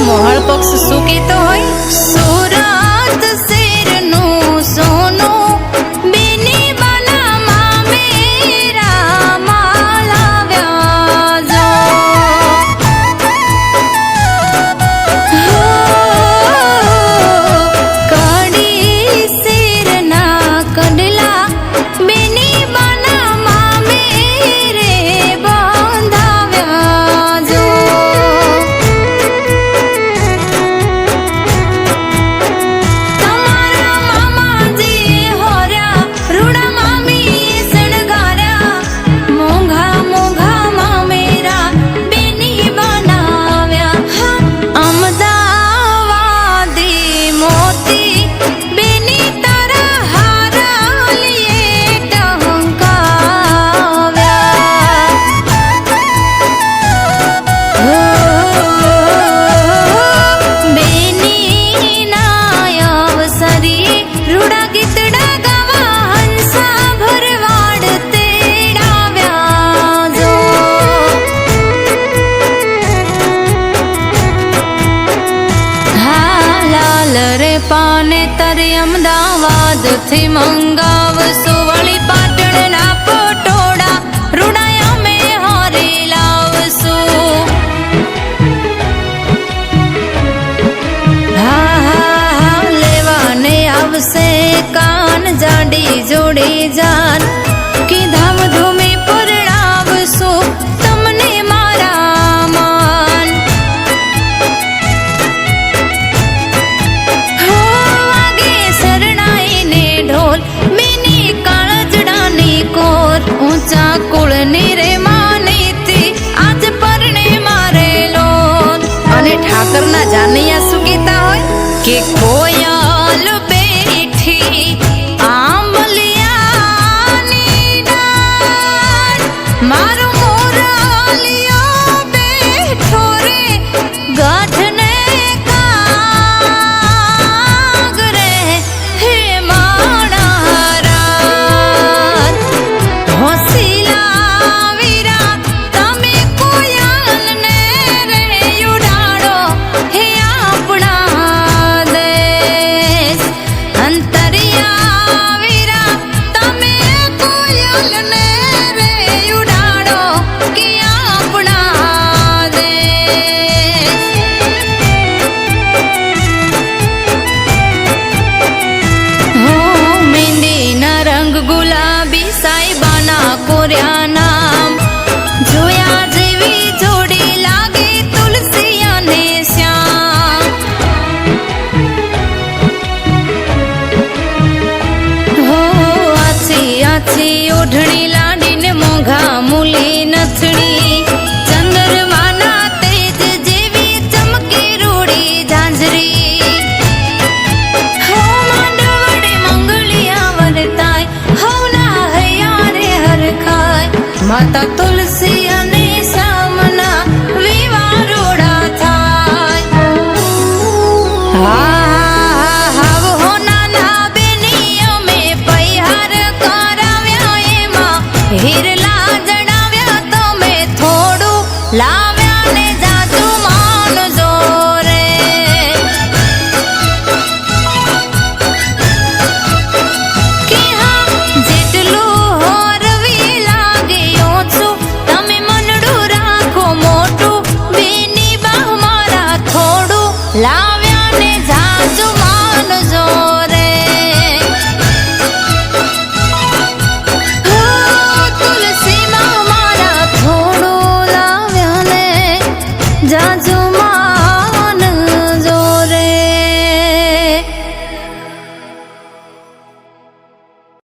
મોહળ પક્ષ શું કહેતો હોય? સુરત શેરનું સોનું બેની બનામાં મેરા માલાવ્યા જો કડી શેરના કડલા બેની બનામાં મેરે બંધાવ્યા જો પાને તરે અમદાવાદ થી મંગાવશું વળી પાટણના પટોળા રૂડાયા મે હારે લાવશું હા લેવાને આવશે કાન જાડી જોડી જાન કે ધામ ધૂમે પરણાવશું તમને મારા માન ઊંચા કુળની રે માનીતી આજ પરણે મારે લોન અને ઠાકરના જાનૈયા શું કહેતા હોય કે કોયલ બેઠી આંબલિયાની ડાળ મારો મોરલિયો બેઠો રે ગાઢને કાગરે હે ગુલાબી સાઈબાના કોર્યા નામ જોયા જેવી જોડી લાગે તુલસી અને શ્યામ હો આછી આછી ઓઢણી લાડીને મોંઘા મૂલી નથડી ચંદ્રમાના માતા તુલસી અને શ્યામના વિવાહ રોડા થાય. હાવ હો નાના બેની અમે પૈહાર કરાવ્યા એમાં હીર